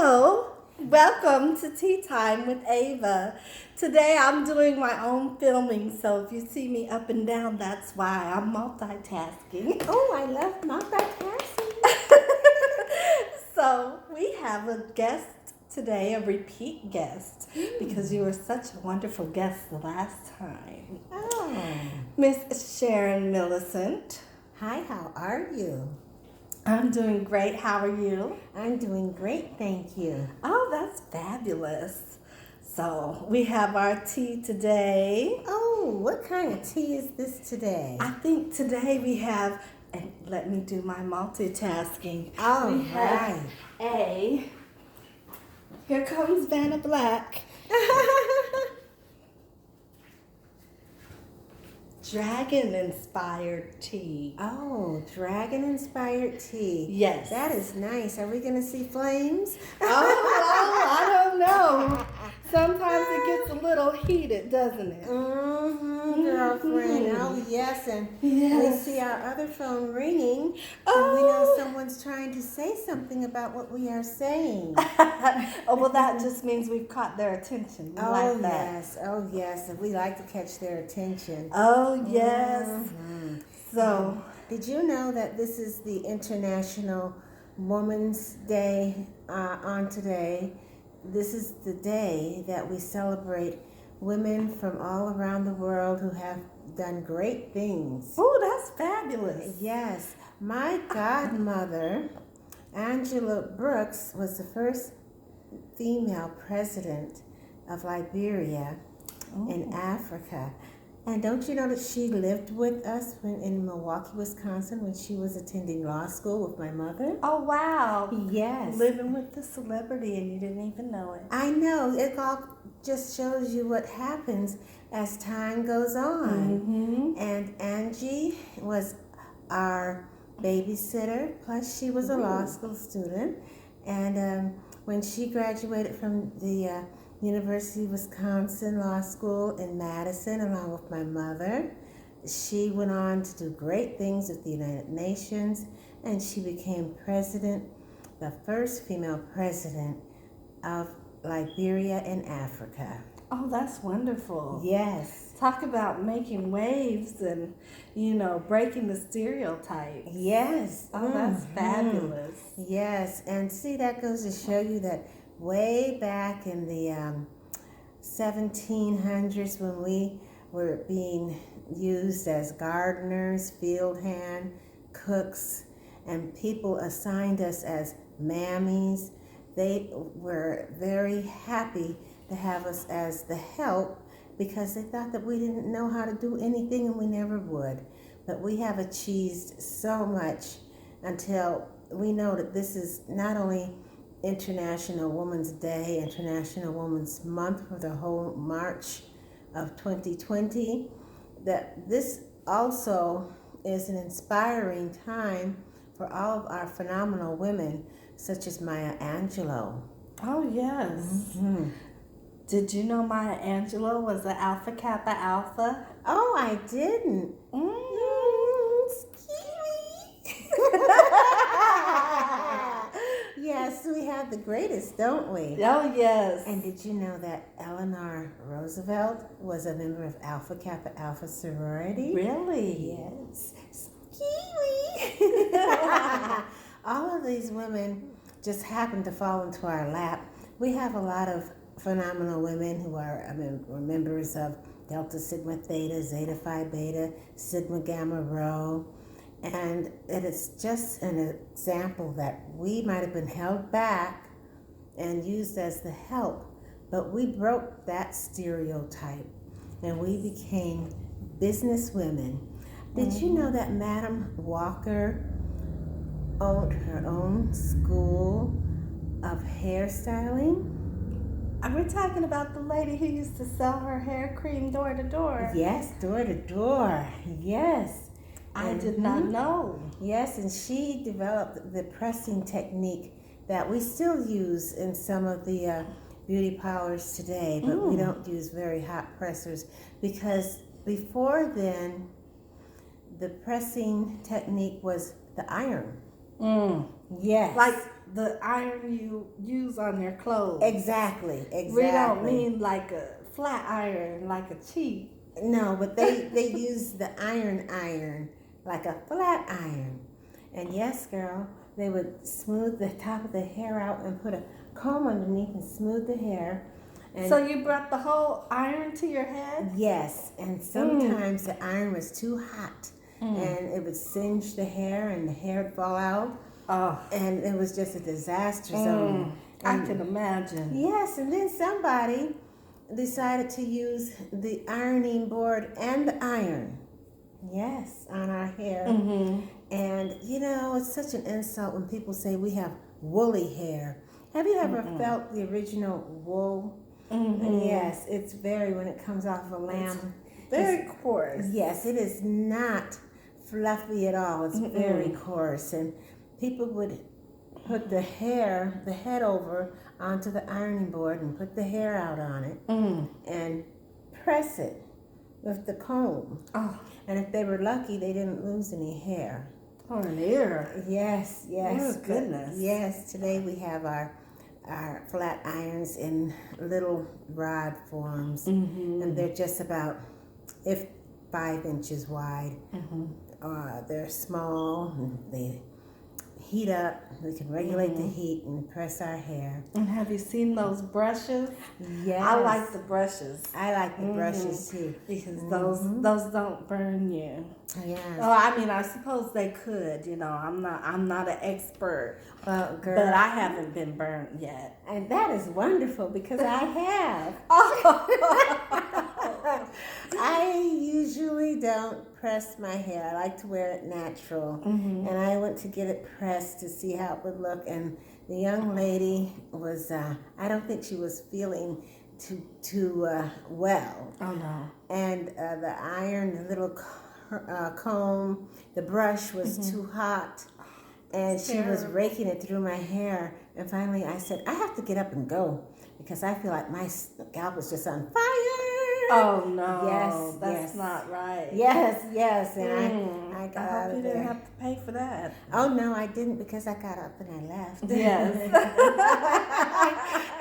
Hello, welcome to Tea Time with Ava. Today I'm doing my own filming, so if you see me up and down, that's why I'm multitasking. Oh, I love multitasking. So we have a guest today, a repeat guest, because you were such a wonderful guest the last time. Oh. Miss Sharon Millicent. Hi, how are you? I'm doing great. How are you? I'm doing great, thank you. Oh, that's fabulous. So we have our tea today. Oh, what kind of tea is this today? I think today we have, and let me do my multitasking. All we have here comes Vanna Black. Dragon-inspired tea. Oh, dragon-inspired tea. Yes. That is nice. Are we going to see flames? I don't know. Sometimes it gets a little heated, doesn't it? Girlfriend. Oh, yes. And we see our other phone ringing. Oh. And we know someone's trying to say something about what we are saying. Oh, well, that just means we've caught their attention. We like that. Yes. Oh, yes. And we like to catch their attention. Oh, yes. Mm-hmm. So, did you know that this is the International Women's Day on today? This is the day that we celebrate women from all around the world who have done great things. oh, that's fabulous. Yes. My godmother, Angela Brooks, was the first female president of Liberia in Africa. And don't you know that she lived with us in Milwaukee, Wisconsin, when she was attending law school with my mother? Oh, wow. Yes. Living with the celebrity and you didn't even know it. I know. It all just shows you what happens as time goes on. Mm-hmm. And Angie was our babysitter, plus she was a law school student. And when she graduated from the University of Wisconsin Law School in Madison, along with my mother, she went on to do great things with the United Nations, and she became president, the first female president of Liberia in Africa. Oh, that's wonderful. Yes. Talk about making waves and, breaking the stereotypes. Yes. Oh, that's fabulous. Yes, and see, that goes to show you that way back in the 1700s, when we were being used as gardeners, field hand, cooks, and people assigned us as mammies, they were very happy to have us as the help because they thought that we didn't know how to do anything and we never would. But we have achieved so much until we know that this is not only International Women's Day, International Women's Month for the whole March of 2020, that this also is an inspiring time for all of our phenomenal women, such as Maya Angelou. Oh, yes. Mm-hmm. Did you know Maya Angelou was an Alpha Kappa Alpha? Oh, I didn't. Yes, we have the greatest, don't we? Oh, yes. And did you know that Eleanor Roosevelt was a member of Alpha Kappa Alpha sorority? Really? Yes. All of these women just happened to fall into our lap. We have a lot of phenomenal women who are members of Delta Sigma Theta, Zeta Phi Beta, Sigma Gamma Rho. And it is just an example that we might have been held back and used as the help, but we broke that stereotype and we became business women. Did you know that Madam Walker owned her own school of hairstyling? Are we talking about the lady who used to sell her hair cream door to door? Yes, door to door. Yes. I did not know. Yes, and she developed the pressing technique that we still use in some of the beauty parlors today, but we don't use very hot pressers because before then, the pressing technique was the iron. Mm. Yes. Like the iron you use on your clothes. Exactly. We don't mean like a flat iron, like a cheap. No, but they use the iron like a flat iron. And yes, girl, they would smooth the top of the hair out and put a comb underneath and smooth the hair. And so you brought the whole iron to your head? Yes, and sometimes the iron was too hot and it would singe the hair and the hair would fall out. Oh. And it was just a disaster zone. I can imagine. Yes, and then somebody decided to use the ironing board and the iron. Yes, on our hair. And you know, it's such an insult when people say we have woolly hair. Have you ever felt the original wool? Yes, it's very, when it comes off of a lamb. Very coarse. Yes, it is not fluffy at all. It's very coarse. And people would put the head over onto the ironing board and put the hair out on it and press it with the comb. Oh. And if they were lucky, they didn't lose any hair. Oh, an ear. Yes. Oh, goodness. Yes, today we have our flat irons in little rod forms, and they're just about 5 inches wide. They're small, and they heat up. We can regulate the heat and press our hair. And have you seen those brushes? Yes. I like the brushes. I like the brushes too. Because those don't burn you. Yes. Oh, I mean, I suppose they could. You know, I'm not an expert. Well, girl, but I haven't been burned yet. And that is wonderful because I have. I usually don't press my hair. I like to wear it natural. And I went to get it pressed to see how it would look. And the young lady was, I don't think she was feeling too well. Oh, no. And the iron, the little comb, the brush was too hot. And she was raking it through my hair. And finally I said, I have to get up and go because I feel like my scalp is just on fire. Oh, no. Yes, that's not right. Yes. And I got I out hope of you there. didn't have to pay for that. Oh, no, I didn't because I got up and I left. Yes.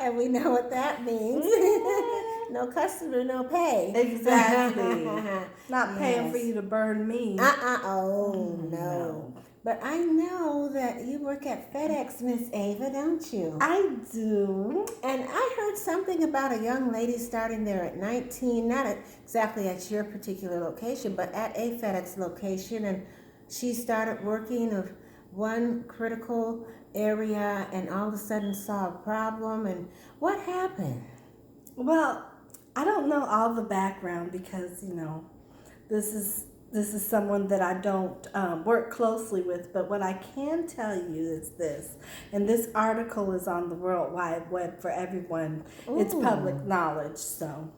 And we know what that means. No customer, no pay. Exactly. Not paying for you to burn me. Oh, no. But I know that you work at FedEx, Miss Ava, don't you? I do. And I heard something about a young lady starting there at 19, not exactly at your particular location, but at a FedEx location. And she started working of one critical area and all of a sudden saw a problem. And what happened? Well, I don't know all the background because, you know, this is someone that I don't work closely with, but what I can tell you is this, and this article is on the World Wide Web for everyone. Ooh. It's public knowledge, so.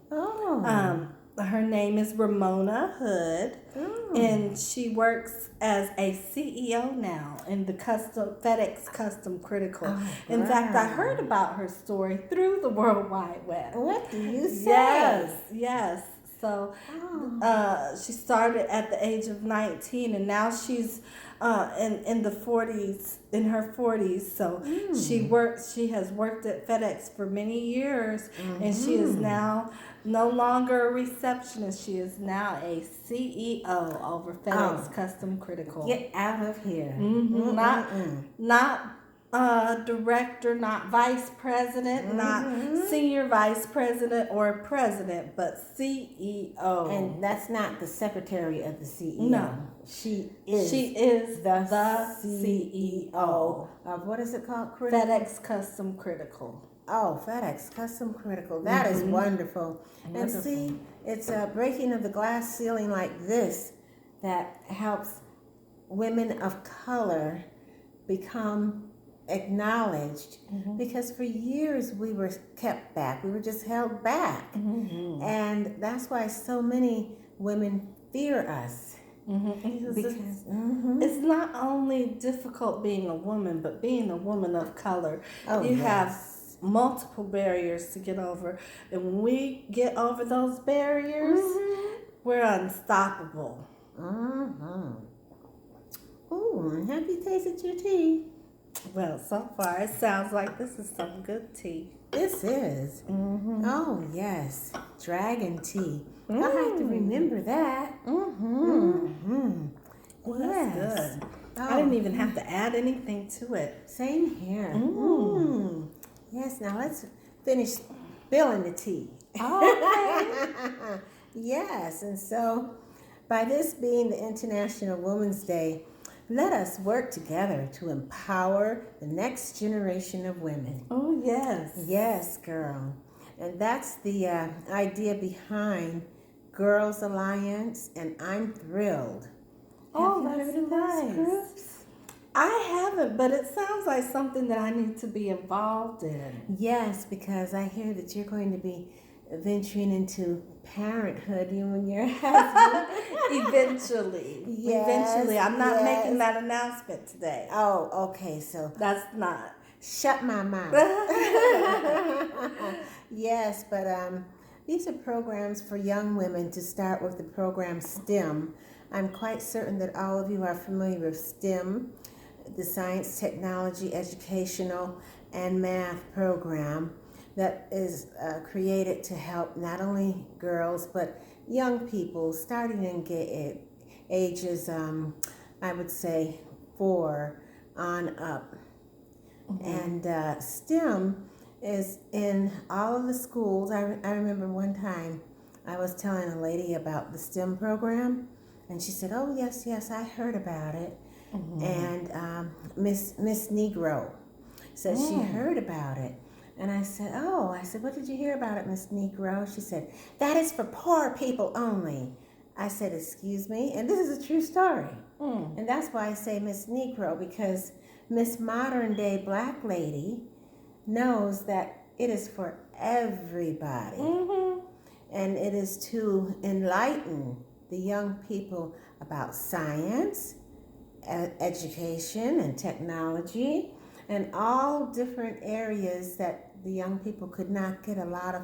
Her name is Ramona Hood, and she works as a CEO now in the FedEx Custom Critical. In fact, I heard about her story through the World Wide Web. What do you say? Yes. So she started at the age of 19, and now she's in her 40s. So she has worked at FedEx for many years, and she is now no longer a receptionist. She is now a CEO over FedEx Custom Critical. Get out of here. Not director, not vice president, not senior vice president or president, but CEO. And that's not the secretary of the CEO. No. She is the CEO of what is it called? FedEx Custom Critical. Oh, FedEx Custom Critical. That is wonderful. And see, it's a breaking of the glass ceiling like this that helps women of color become acknowledged, because for years we were kept back. We were just held back. And that's why so many women fear us. Because it's not only difficult being a woman, but being a woman of color. You have multiple barriers to get over. And when we get over those barriers, we're unstoppable. Ooh, have you tasted your tea? Well, so far it sounds like this is some good tea. This is. Mm-hmm. Oh, yes. Dragon tea. Mm. I'll have to remember that. Mm-hmm. Well, Yes. that's good. Oh, I didn't even have to add anything to it. Same here. Mm. Yes, now let's finish spilling the tea. Okay. Yes, and so by this being the International Women's Day, let us work together to empower the next generation of women. Oh, yes. Yes, girl. And that's the idea behind Girls Alliance, and I'm thrilled. Oh, Have you that's heard of nice. those groups? I haven't, but it sounds like something that I need to be involved in. Yes, because I hear that you're going to be venturing into parenthood, you and your husband. Eventually. Yes, Eventually. I'm not yes. making that announcement today. Oh, okay, so That's not. shut my mouth. Yes, but these are programs for young women to start with the program STEM. I'm quite certain that all of you are familiar with STEM, the science, technology, educational, and math program that is created to help not only girls but young people starting in ages, I would say 4 on up. Mm-hmm. And STEM is in all of the schools. I remember one time I was telling a lady about the STEM program, and she said, "Oh, yes, I heard about it." Mm-hmm. And Miss Negro said she heard about it. And I said, "Oh," I said, "What did you hear about it, Miss Negro?" She said, "That is for poor people only." I said, "Excuse me?" And this is a true story. Mm. And that's why I say Miss Negro, because Miss Modern Day Black Lady knows that it is for everybody. Mm-hmm. And it is to enlighten the young people about science, education, and technology, and all different areas that the young people could not get a lot of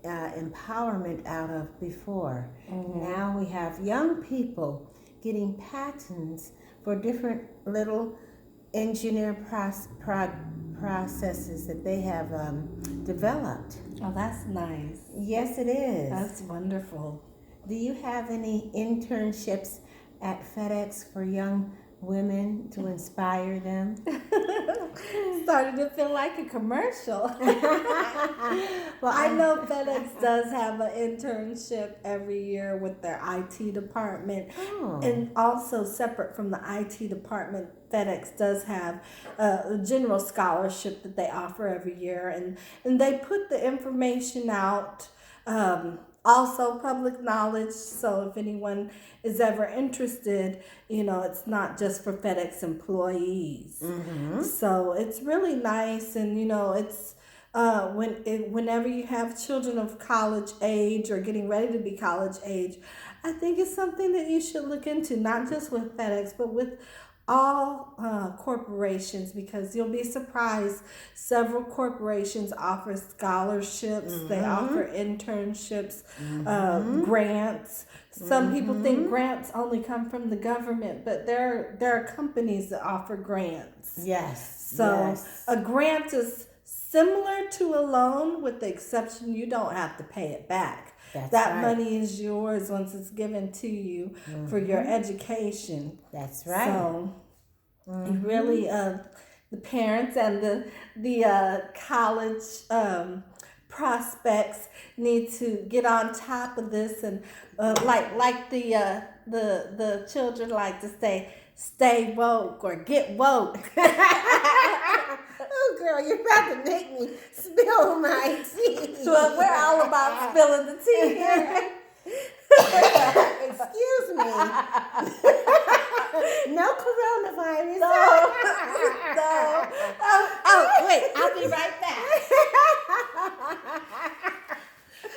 empowerment out of before. Mm-hmm. Now we have young people getting patents for different little engineer processes that they have developed. Oh, that's nice. Yes, it is. That's wonderful. Do you have any internships at FedEx for young women to inspire them? Starting to feel like a commercial. Well, I know FedEx does have an internship every year with their IT department. Oh. And also separate from the IT department, FedEx does have a general scholarship that they offer every year. And they put the information out, also public knowledge. So if anyone is ever interested, it's not just for FedEx employees. Mm-hmm. So it's really nice. And, it's whenever you have children of college age or getting ready to be college age, I think it's something that you should look into, not just with FedEx, but with all corporations, because you'll be surprised. Several corporations offer scholarships. Mm-hmm. They offer internships, grants. Some people think grants only come from the government, but there are companies that offer grants. Yes. So a grant is similar to a loan, with the exception you don't have to pay it back. That right. Money is yours once it's given to you for your education. That's right. So you really, the parents and the college prospects need to get on top of this, and like the children like to say, stay woke or get woke. Oh, girl, you're about to make me spill my tea. Well, we're all about spilling the tea here. Excuse me. No coronavirus. No. Oh, wait, I'll be right back.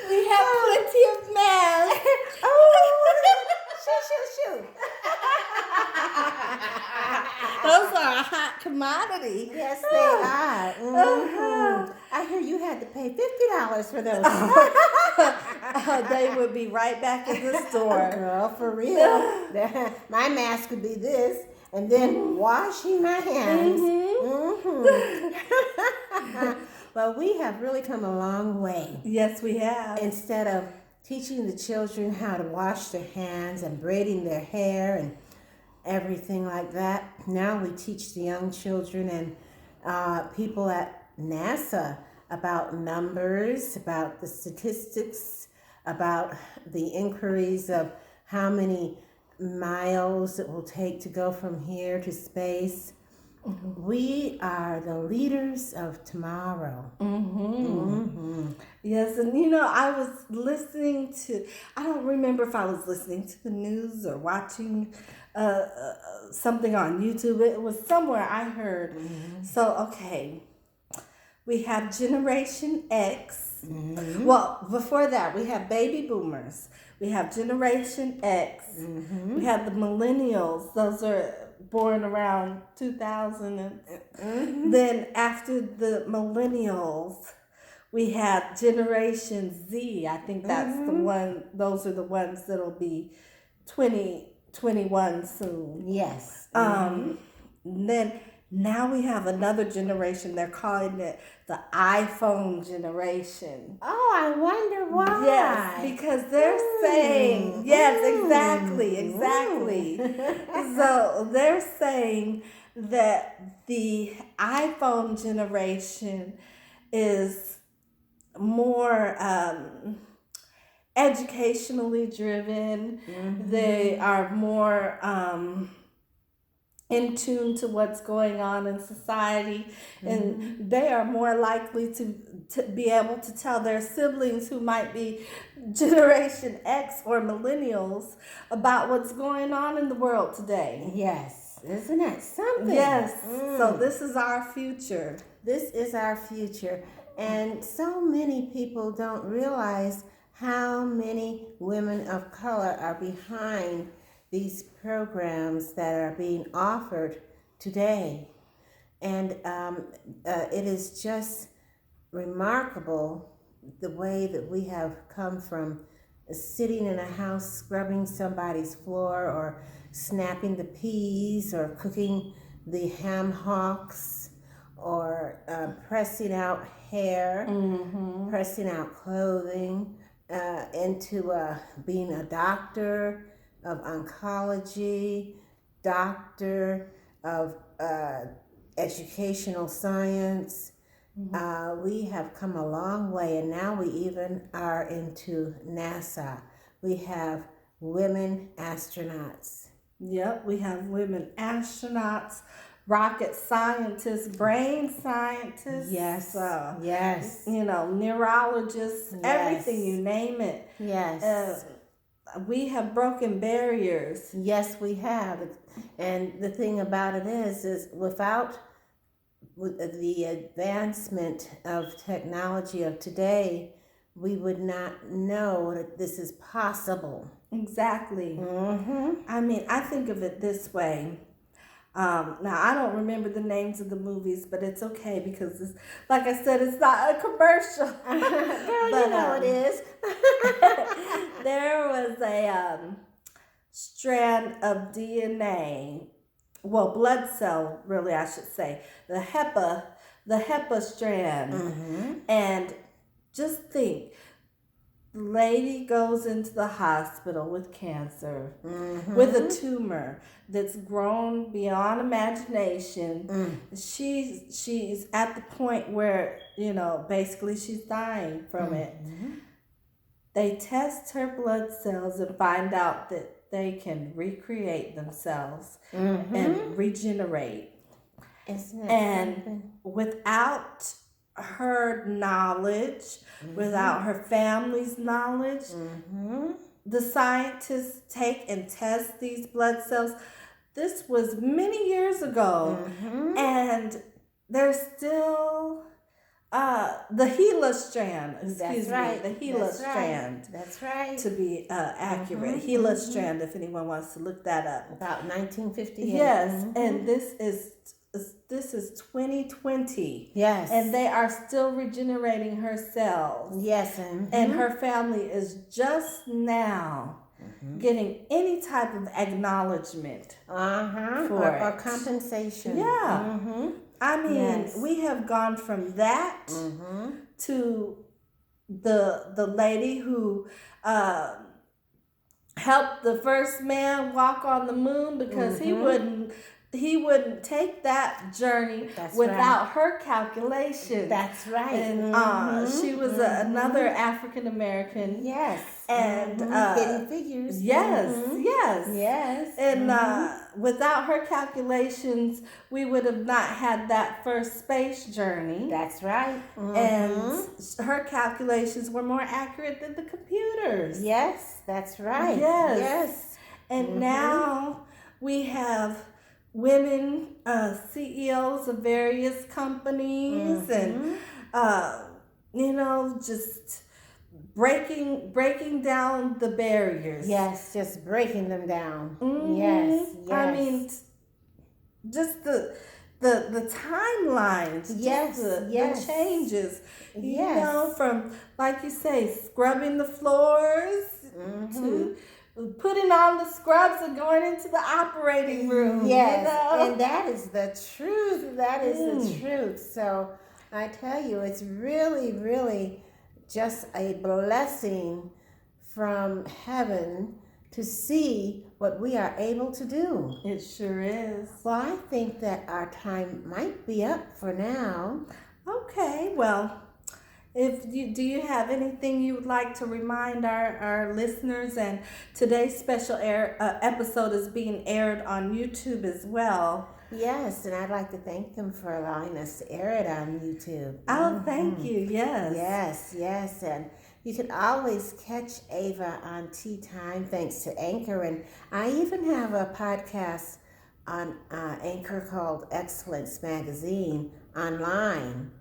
We have plenty of masks. Shoot. Those are a hot commodity. Yes, they are. Mm-hmm. I hear you had to pay $50 for those. They would be right back in the store. Girl, for real. My mask would be this, and then washing my hands. Well, we have really come a long way. Yes, we have. Instead of teaching the children how to wash their hands and braiding their hair and everything like that, now we teach the young children and people at NASA about numbers, about the statistics, about the inquiries of how many miles it will take to go from here to space. We are the leaders of tomorrow. Yes, and I was listening to, I don't remember if I was listening to the news or watching something on YouTube. It was somewhere I heard. So, okay, we have Generation X. Well, before that, we have baby boomers. We have Generation X. We have the millennials. Those are born around 2000. Then after the millennials, we have Generation Z. I think that's the one. Those are the ones that'll be 2021 soon. Yes. Then now we have another generation. They're calling it the iPhone generation. Oh, I wonder why. Yes, because they're saying, yes, exactly. So they're saying that the iPhone generation is more educationally driven. They are more in tune to what's going on in society, and they are more likely to be able to tell their siblings who might be Generation X or millennials about what's going on in the world today. Yes, isn't that something? Yes, so this is our future. This is our future, and so many people don't realize how many women of color are behind these programs that are being offered today. And it is just remarkable the way that we have come from sitting in a house scrubbing somebody's floor or snapping the peas or cooking the ham hocks or pressing out hair, pressing out clothing, into being a doctor of oncology, doctor of educational science. We have come a long way, and now we even are into NASA. We have women astronauts. Yep, we have women astronauts, rocket scientists, brain scientists. Yes, neurologists, everything, you name it. Yes. We have broken barriers. Yes, we have. And the thing about it is without the advancement of technology of today, we would not know that this is possible. Exactly. I mean, I think of it this way. Now, I don't remember the names of the movies, but it's okay because, like I said, it's not a commercial. Girl, you know it is. There was a strand of DNA, well, blood cell, really, I should say, the HEPA strand. And just think, the lady goes into the hospital with cancer, with a tumor that's grown beyond imagination. She's at the point where, basically she's dying from it. They test her blood cells and find out that they can recreate themselves and regenerate. And without her knowledge, without her family's knowledge, the scientists take and test these blood cells. This was many years ago, and there's still the HeLa strand. Excuse me, the HeLa strand. That's right. To be accurate, HeLa strand. If anyone wants to look that up, about 1958. Yes, and this is 2020. Yes. And they are still regenerating her cells. Yes. And her family is just now getting any type of acknowledgement for it. Or compensation. Yeah. I mean, Yes. we have gone from that to the lady who helped the first man walk on the moon because he wouldn't take that journey without her calculations. That's right. And she was another African American. Yes. And hidden figures. Yes. And without her calculations, we would have not had that first space journey. That's right. And her calculations were more accurate than the computers. Yes, that's right. Yes. And now we have women CEOs of various companies and just breaking down the barriers. Yes, just breaking them down. Yes. I mean, just the timelines. Yes. The changes. You know, from, like you say, scrubbing the floors to putting on the scrubs and going into the operating room. Yes, you know? and that is the truth. That is the truth. So I tell you, it's really, really just a blessing from heaven to see what we are able to do. It sure is. Well, I think that our time might be up for now. Okay, well, do you have anything you would like to remind our listeners? And today's special episode is being aired on YouTube as well. Yes, and I'd like to thank them for allowing us to air it on YouTube. Oh, thank you. Yes. Yes, and you can always catch Ava on Teatime thanks to Anchor, and I even have a podcast on Anchor called Excellence Magazine online.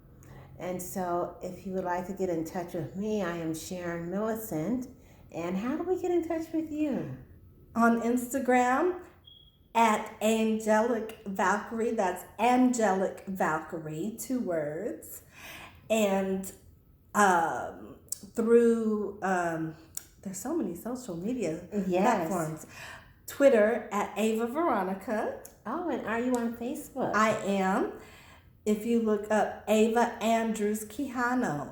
And so if you would like to get in touch with me, I am Sharon Millicent. And how do we get in touch with you? On Instagram at Angelic Valkyrie. That's Angelic Valkyrie, 2 words. And through, there's so many social media platforms. Twitter at Ava Veronica. Oh, and are you on Facebook? I am. If you look up Ava Andrews Quijano,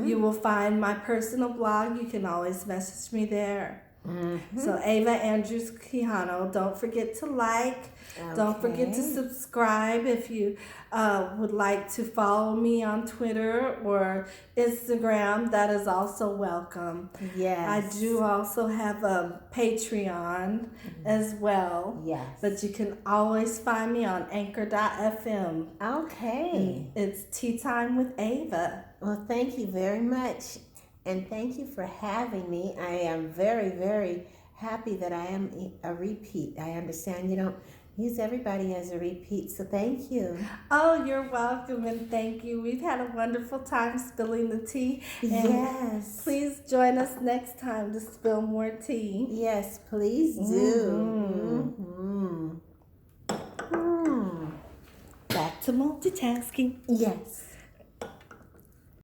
you will find my personal blog. You can always message me there. So Ava Andrews Quijano. Don't forget to like. Okay. Don't forget to subscribe. If you would like to follow me on Twitter or Instagram, that is also welcome. Yes. I do also have a Patreon as well. Yes. But you can always find me on anchor.fm. Okay. It's Teatime with Ava. Well, thank you very much. And thank you for having me. I am very, very happy that I am a repeat. I understand you don't use everybody as a repeat, so thank you. Oh, you're welcome, and thank you. We've had a wonderful time spilling the tea. And yes. Please join us next time to spill more tea. Yes, please do. Back to multitasking. Yes.